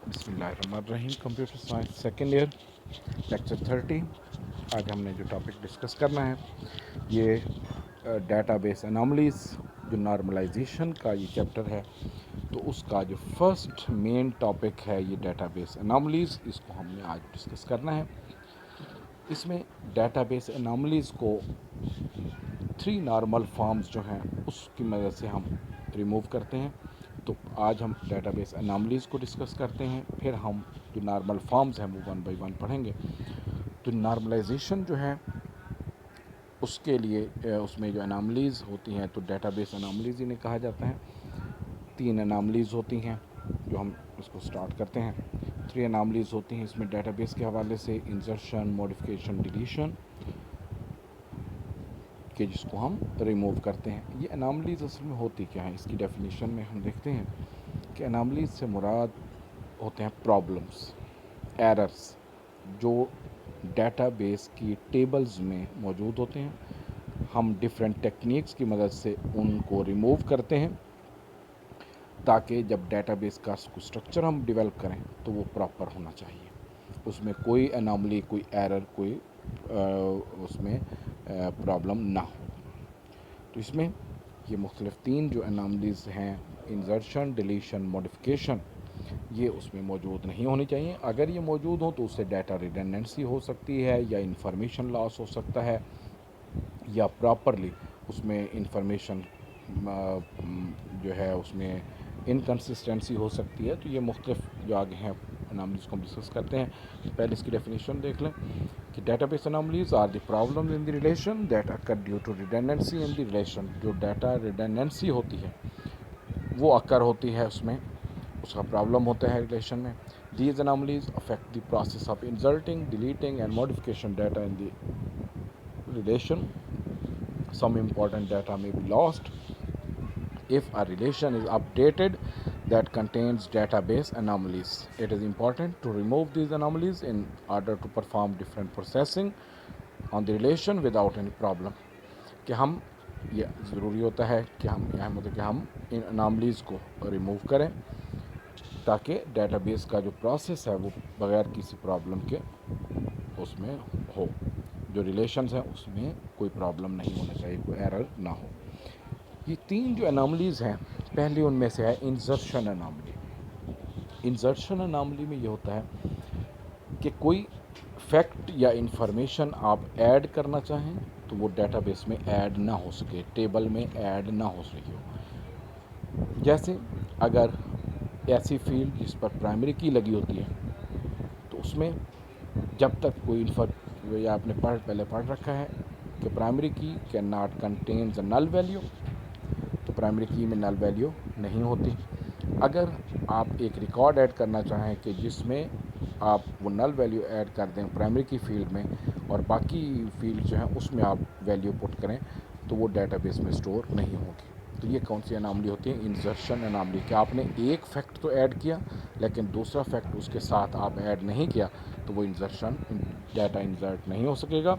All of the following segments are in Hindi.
बिस्मिल्लाहिर्रहमानिर्रहीम। Computer science second year, lecture 30। आज हमने जो टॉपिक डिस्कस करना है ये डेटाबेस एनॉमलीज़, जो नॉर्मलाइजेशन का ये चैप्टर है, तो उसका जो फर्स्ट मेन टॉपिक है ये डेटाबेस एनॉमलीज़, इसको हमने आज डिस्कस करना है। इसमें डेटाबेस एनॉमलीज़ को 3 नॉर्मल फॉर्म्स जो हैं उसकी मदद से हम रिमूव करते हैं। तो आज हम डेटाबेस एनॉमलीज़ को डिस्कस करते हैं, फिर हम जो नॉर्मल फॉर्म्स हैं वो वन बाय वन पढ़ेंगे। तो नॉर्मलाइजेशन जो है उसके लिए उसमें जो एनॉमलीज़ होती हैं तो डेटाबेस एनॉमलीज़ इन्हें कहा जाता है। 3 एनॉमलीज़ होती हैं जो हम इसको स्टार्ट करते हैं। 3 एनॉमलीज़ होती हैं इसमें डेटाबेस के हवाले से: इंसर्शन, मॉडिफिकेशन, डिलीशन, कि जिसको हम रिमूव करते हैं। ये एनॉमलीज़ असल में होती क्या है, इसकी डेफिनेशन में हम देखते हैं कि एनॉमलीज़ से मुराद होते हैं प्रॉब्लम्स, एरर्स जो डेटाबेस की टेबल्स में मौजूद होते हैं। हम डिफरेंट टेक्निक्स की मदद से उनको रिमूव करते हैं ताकि जब डेटाबेस का स्ट्रक्चर हम डेवलप करें तो वो प्रॉपर होना चाहिए, उसमें कोई एनॉमली, कोई एरर, कोई उसमें प्रॉब्लम ना हो। तो इसमें ये मुख्तलिफ 3 जो एनॉमलीज़ हैं, इंसर्शन, डिलीशन, मॉडिफिकेशन, ये उसमें मौजूद नहीं होनी चाहिए। अगर ये मौजूद हो तो उससे डाटा रिडंडेंसी हो सकती है, या इंफॉर्मेशन लॉस हो सकता है, या प्रॉपरली उसमें इंफॉर्मेशन जो है उसमें इनकन्सिस्टेंसी हो सकती है। तो ये मुख्तलिफ जो आगे हैं एनॉमलीज़ को हम डिस्कस करते हैं। तो पहले इसकी डेफिनेशन देख लें कि database anomalies are the problems in the relation that occur due to redundancy in the relation. जो डाटा रिडंडेंसी होती है वो अकर होती है, उसमें उसका प्रॉब्लम होता है रिलेशन में। These anomalies affect the process of inserting, deleting and modification data in the relation. Some important data may be lost if a relation is updated that contains database anomalies. It is important to remove these anomalies in order to perform different processing on the relation without any problem. कि हम ये ज़रूरी होता है कि हम यहाँ मतलब कि हम इन अनामलीज़ को रिमूव करें ताकि डेटाबेस का जो प्रोसेस है वो बग़ैर किसी प्रॉब्लम के उसमें हो, जो रिलेशंस हैं उसमें कोई प्रॉब्लम नहीं होना चाहिए, कोई एरर ना हो। ये 3 जो एनॉमलीज़ हैं, पहली उनमें से है इंसर्शन एनॉमली। इंसर्शन एनॉमली में ये होता है कि कोई फैक्ट या इंफॉर्मेशन आप ऐड करना चाहें तो वो डेटाबेस में ऐड ना हो सके, टेबल में ऐड ना हो सके हो। जैसे अगर ऐसी फील्ड जिस पर प्राइमरी की लगी होती है तो उसमें जब तक कोई या आपने पहले पढ़ रखा है कि primary key cannot contains a null value, तो प्राइमरी की में नल वैल्यू नहीं होती। अगर आप एक रिकॉर्ड ऐड करना चाहें कि जिसमें आप वो नल वैल्यू ऐड कर दें प्राइमरी की फील्ड में और बाकी फील्ड जो है उसमें आप वैल्यू पुट करें, तो वो डेटाबेस में स्टोर नहीं होगी। तो ये कौन सी अनामली होती है? इंसर्शन अनामली। कि आपने एक फैक्ट तो ऐड किया लेकिन दूसरा फैक्ट उसके साथ आप ऐड नहीं किया, तो वो इंसर्शन डाटा इंसर्ट नहीं हो सकेगा।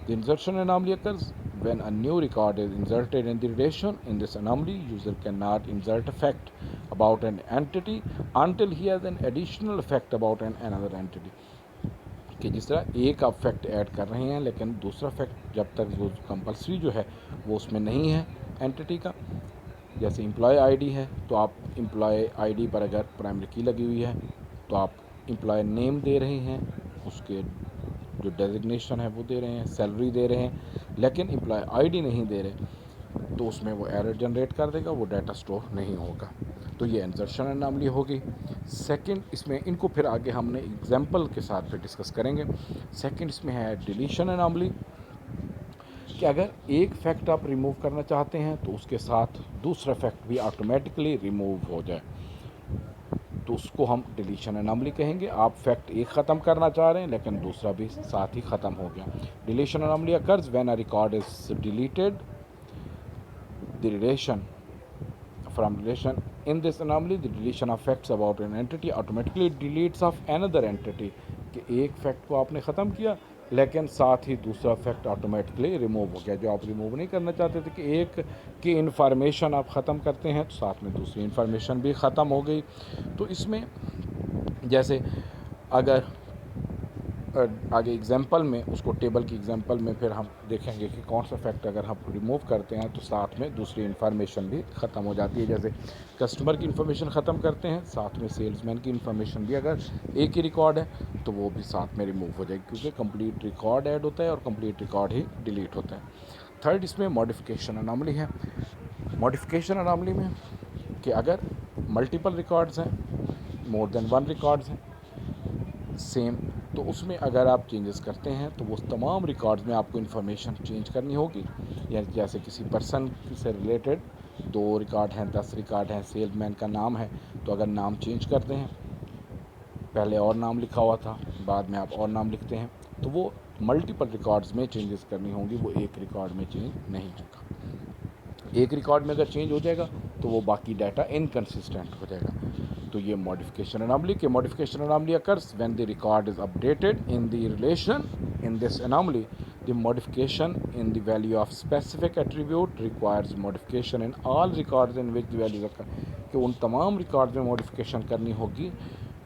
The insertion anomaly occurs when a new record is inserted in the relation. In this anomaly, user cannot insert a fact about an entity until he has an additional fact about another entity. कि जिस तरह एक आप फैक्ट ऐड कर रहे हैं लेकिन दूसरा फैक्ट जब तक वो कंपलसरी जो है वो उसमें नहीं है एंटिटी का। जैसे एम्प्लॉय आईडी है तो आप एम्प्लॉय आईडी पर अगर प्राइमरी की लगी हुई है तो आप एम्प्लॉय नेम दे रहे हैं, उसके जो डेजिग्नेशन है वो दे रहे हैं, सैलरी दे रहे हैं, लेकिन एम्प्लॉय आईडी नहीं दे रहे, तो उसमें वो एरर जनरेट कर देगा, वो डाटा स्टोर नहीं होगा। तो ये इंसर्शन एनॉमली होगी। सेकंड, इसमें इनको फिर आगे हमने एग्जांपल के साथ फिर डिस्कस करेंगे। सेकंड इसमें है डिलीशन एनॉमली, कि अगर एक फैक्ट आप रिमूव करना चाहते हैं तो उसके साथ दूसरा फैक्ट भी ऑटोमेटिकली रिमूव हो जाए, तो उसको हम डिलीशन एनॉमली कहेंगे। आप फैक्ट एक ख़त्म करना चाह रहे हैं लेकिन दूसरा भी साथ ही ख़त्म हो गया। Deletion anomaly occurs when a record is deleted the relation from relation. In this anomaly, the deletion of facts about an entity automatically deletes of another entity. कि एक फैक्ट को आपने ख़त्म किया लेकिन साथ ही दूसरा फैक्ट ऑटोमेटिकली रिमूव हो गया। जो आप रिमूव नहीं करना चाहते थे कि एक की इन्फॉर्मेशन आप ख़त्म करते हैं तो साथ में दूसरी इन्फॉर्मेशन भी ख़त्म हो गई। तो इसमें जैसे अगर आगे एग्जांपल में उसको टेबल की एग्जांपल में फिर हम देखेंगे कि कौन सा फैक्ट अगर हम रिमूव करते हैं तो साथ में दूसरी इन्फॉर्मेशन भी ख़त्म हो जाती है। जैसे कस्टमर की इन्फॉर्मेशन ख़त्म करते हैं, साथ में सेल्समैन की इन्फॉर्मेशन भी अगर एक ही रिकॉर्ड है तो वो भी साथ में रिमूव हो जाएगी, क्योंकि कंप्लीट रिकॉर्ड ऐड होता है और कंप्लीट रिकॉर्ड ही डिलीट होता है। थर्ड इसमें मॉडिफिकेशन अनॉमली है। मॉडिफिकेशन अनॉमली में कि अगर मल्टीपल रिकॉर्ड्स हैं, मोर देन वन रिकॉर्ड्स हैं सेम, तो उसमें अगर आप चेंजेस करते हैं तो वो तमाम रिकॉर्ड्स में आपको इन्फॉर्मेशन चेंज करनी होगी। या जैसे किसी पर्सन से रिलेटेड 2 रिकॉर्ड हैं, 10 रिकॉर्ड हैं, सेल्समैन का नाम है, तो अगर नाम चेंज करते हैं, पहले और नाम लिखा हुआ था, बाद में आप और नाम लिखते हैं, तो वो मल्टीपल रिकॉर्ड्स में चेंजेस करनी होंगी, वो एक रिकॉर्ड में चेंज नहीं होगा। एक रिकॉर्ड में अगर चेंज हो जाएगा तो वो बाकी डाटा इनकन्सिस्टेंट हो जाएगा। तो ये मॉडिफिकेशन अनॉमली के modification anomaly occurs when the record is updated in the relation in this anomaly the modification in the value of specific attribute requires modification in all records in which the values occur, कि उन तमाम रिकॉर्ड्स में मॉडिफिकेशन करनी होगी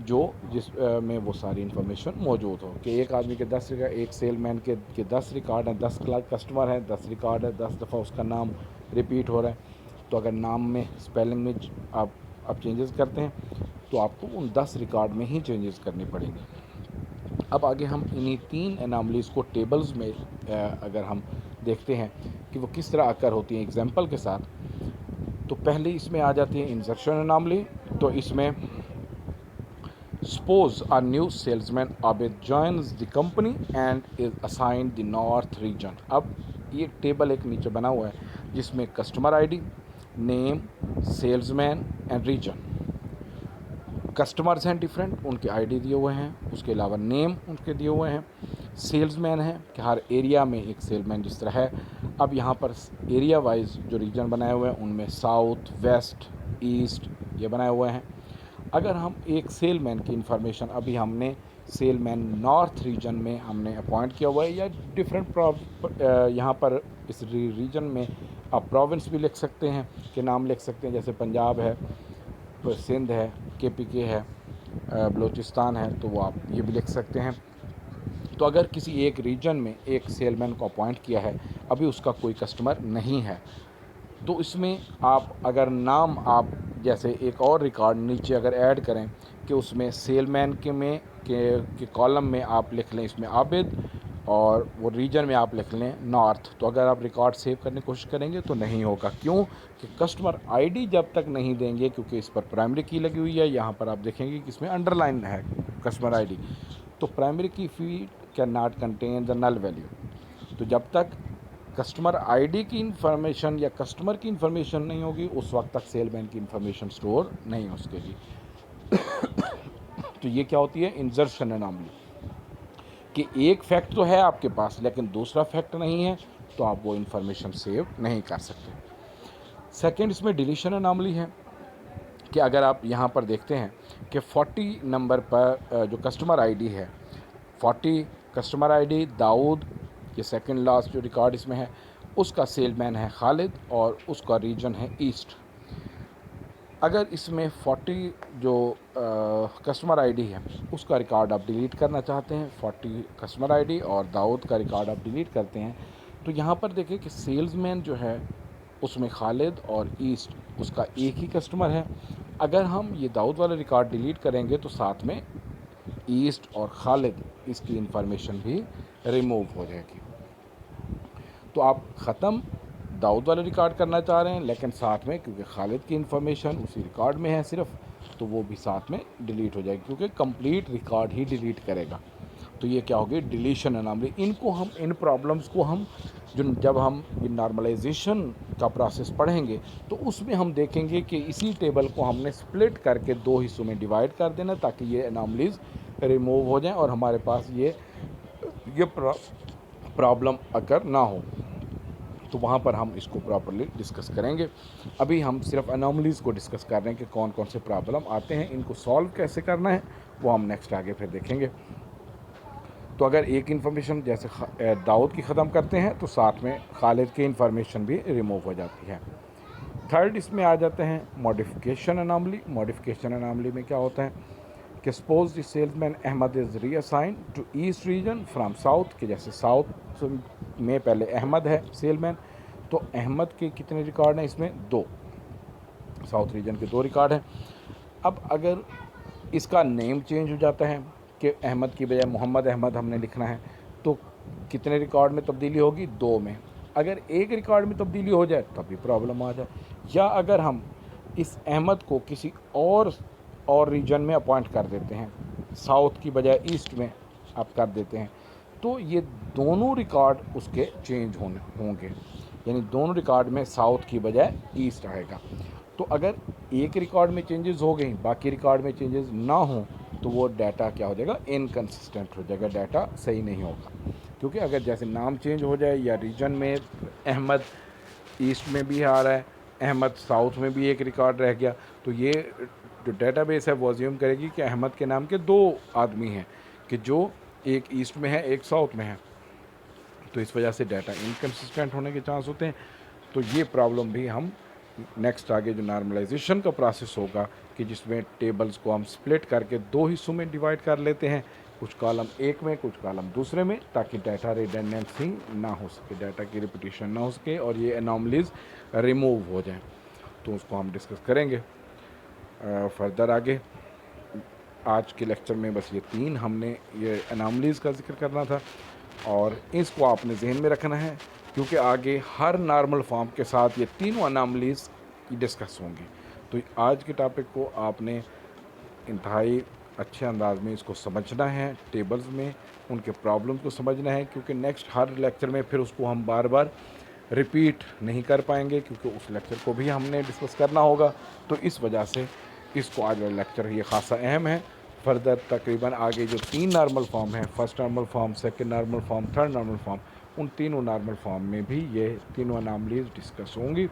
जो जिस में वो सारी इन्फॉर्मेशन मौजूद हो। कि एक आदमी के 10 रिकॉर्ड, एक सेलमैन के 10 रिकॉर्ड हैं, 10 कस्टमर हैं, 10 रिकॉर्ड है, 10 दफ़ा उसका नाम रिपीट हो रहा है, तो अगर नाम में स्पेलिंग में आप चेंजेस करते हैं तो आपको उन 10 रिकॉर्ड में ही चेंजेस करनी पड़ेंगी। अब आगे हम इन्हीं 3 एनामलीज़ को टेबल्स में अगर हम देखते हैं कि वो किस तरह आकर होती हैं एग्जांपल के साथ, तो पहले इसमें आ जाती है इंसर्शन एनामली। तो इसमें Suppose a new salesman Abid joins the company and is assigned the north region। अब ये टेबल एक नीचे बना हुआ है जिसमें customer ID, name, salesman and region. Customers हैं डिफरेंट, उनके आईडी दिए हुए हैं, उसके अलावा नेम उनके दिए हुए हैं। सेल्समैन है कि हर एरिया में एक सेल्समैन जिस तरह है। अब यहाँ पर एरिया वाइज जो रीजन बनाए हुए हैं उनमें साउथ, वेस्ट, ईस्ट ये बनाए हुए हैं। अगर हम एक सेलमैन की इन्फॉर्मेशन, अभी हमने सेलमैन नॉर्थ रीजन में हमने अपॉइंट किया हुआ है, या डिफरेंट यहाँ पर इस रीजन में आप प्रोविंस भी लिख सकते हैं कि नाम लिख सकते हैं, जैसे पंजाब है, सिंध है, KPK है, बलूचिस्तान है, तो वो आप ये भी लिख सकते हैं। तो अगर किसी एक रीजन में एक सेलमैन को अपॉइंट किया है, अभी उसका कोई कस्टमर नहीं है, तो इसमें आप अगर नाम आप जैसे एक और रिकॉर्ड नीचे अगर ऐड करें कि उसमें सेलमैन के कॉलम में आप लिख लें इसमें आबिद, और वो रीजन में आप लिख लें नॉर्थ, तो अगर आप रिकॉर्ड सेव करने की कोशिश करेंगे तो नहीं होगा। क्यों? कि कस्टमर आईडी जब तक नहीं देंगे, क्योंकि इस पर प्राइमरी की लगी हुई है, यहाँ पर आप देखेंगे कि इसमें अंडरलाइन है कस्टमर आईडी, तो primary key field cannot contain the null value. तो जब तक कस्टमर आईडी की इन्फॉर्मेशन या कस्टमर की इन्फॉर्मेशन नहीं होगी, उस वक्त तक सेलमैन की इन्फॉर्मेशन स्टोर नहीं हो सकेगी। तो ये क्या होती है? इंसर्शन एनॉमली, कि एक फैक्ट तो है आपके पास लेकिन दूसरा फैक्ट नहीं है, तो आप वो इन्फॉर्मेशन सेव नहीं कर सकते। सेकंड इसमें डिलीशन एनॉमली है कि अगर आप यहाँ पर देखते हैं कि 40 नंबर पर जो कस्टमर आईडी है, 40 कस्टमर आईडी दाऊद, ये सेकंड लास्ट जो रिकॉर्ड इसमें है, उसका सेलमैन है खालिद और उसका रीजन है ईस्ट। अगर इसमें 40 जो कस्टमर आईडी है उसका रिकॉर्ड आप डिलीट करना चाहते हैं, 40 कस्टमर आईडी और दाऊद का रिकॉर्ड आप डिलीट करते हैं, तो यहाँ पर देखिए कि सेल्समैन जो है उसमें खालिद और ईस्ट उसका एक ही कस्टमर है। अगर हम ये दाऊद वाला रिकॉर्ड डिलीट करेंगे तो साथ में ईस्ट और खालिद इसकी इन्फॉर्मेशन भी रिमूव हो जाएगी। तो आप ख़त्म दाऊद वाला रिकॉर्ड करना चाह रहे हैं, लेकिन साथ में क्योंकि खालिद की इन्फॉर्मेशन उसी रिकॉर्ड में है सिर्फ, तो वो भी साथ में डिलीट हो जाएगी, क्योंकि कंप्लीट रिकॉर्ड ही डिलीट करेगा। तो ये क्या होगी? Deletion anomaly. इनको हम, इन प्रॉब्लम्स को हम जब हम नॉर्मलाइजेशन का प्रोसेस पढ़ेंगे तो उसमें हम देखेंगे कि इसी टेबल को हमने स्प्लिट करके 2 हिस्सों में डिवाइड कर देना, ताकि ये एनॉमलीज रिमूव हो जाएं और हमारे पास ये प्रॉब्लम अकर ना हो। तो वहाँ पर हम इसको प्रॉपर्ली डिस्कस करेंगे। अभी हम सिर्फ एनॉमलीज़ को डिस्कस कर रहे हैं कि कौन कौन से प्रॉब्लम आते हैं, इनको सॉल्व कैसे करना है वो हम नेक्स्ट आगे फिर देखेंगे। तो अगर एक इन्फॉर्मेशन जैसे दाऊद की ख़त्म करते हैं तो साथ में खालिद की इन्फॉर्मेशन भी रिमूव हो जाती है। थर्ड इसमें आ जाते हैं मॉडिफिकेशन एनॉमली। मॉडिफिकेशन एनॉमली में क्या होता है कि suppose the salesman Ahmed is reassigned to east region from south, कि जैसे साउथ में पहले अहमद है सेलमैन, तो अहमद के कितने रिकॉर्ड हैं इसमें? 2। साउथ रीजन के 2 रिकॉर्ड हैं। अब अगर इसका नेम चेंज हो जाता है कि अहमद की बजाय मोहम्मद अहमद हमने लिखना है, तो कितने रिकॉर्ड में तब्दीली होगी? 2 में। अगर एक रिकॉर्ड में तब्दीली हो जाए तब भी प्रॉब्लम आ जाए। या अगर हम इस अहमद को किसी और रीजन में अपॉइंट कर देते हैं, साउथ की बजाय ईस्ट में आप कर देते हैं, तो ये दोनों रिकॉर्ड उसके चेंज होंगे, यानी दोनों रिकॉर्ड में साउथ की बजाय ईस्ट आएगा। तो अगर एक रिकॉर्ड में चेंजेस हो गई, बाकी रिकॉर्ड में चेंजेस ना हो, तो वो डाटा क्या हो जाएगा? इनकंसिस्टेंट हो जाएगा, डाटा सही नहीं होगा। क्योंकि अगर जैसे नाम चेंज हो जाए या रीजन में अहमद ईस्ट में भी आ रहा है, अहमद साउथ में भी एक रिकॉर्ड रह गया, तो ये जो डेटाबेस है वो अज्यूम करेगी कि अहमद के नाम के 2 आदमी हैं, कि जो एक ईस्ट में है एक साउथ में है, तो इस वजह से डाटा इनकंसिस्टेंट होने के चांस होते हैं। तो ये प्रॉब्लम भी हम नेक्स्ट आगे जो नॉर्मलाइजेशन का प्रोसेस होगा, कि जिसमें टेबल्स को हम स्प्लिट करके 2 हिस्सों में डिवाइड कर लेते हैं, कुछ कॉलम एक में कुछ कॉलम दूसरे में, ताकि डाटा रिडंडेंसी ना हो सके, डाटा की रिपीटिशन ना हो सके और ये एनॉमलीज रिमूव हो जाएं। तो उसको हम डिस्कस करेंगे फर्दर आगे। आज के लेक्चर में बस ये 3 हमने ये एनॉमलीज़ का जिक्र करना था, और इसको आपने जहन में रखना है, क्योंकि आगे हर नॉर्मल फॉर्म के साथ ये तीनों एनॉमलीज़ डिस्कस होंगी। तो आज के टॉपिक को आपने इंतहाई अच्छे अंदाज में इसको समझना है, टेबल्स में उनके प्रॉब्लम्स को समझना है, क्योंकि नेक्स्ट हर लेक्चर में फिर उसको हम बार बार रिपीट नहीं कर पाएंगे, क्योंकि उस लेक्चर को भी हमने डिस्कस करना होगा। तो इस वजह से इसको आज वाला लेक्चर ये खासा अहम है। फर्दर तकरीबन आगे जो 3 नॉर्मल फॉर्म हैं, first normal form, second normal form, third normal form, उन तीनों नॉर्मल फॉर्म में भी ये तीनों अनामलीज डिस्कस होंगी।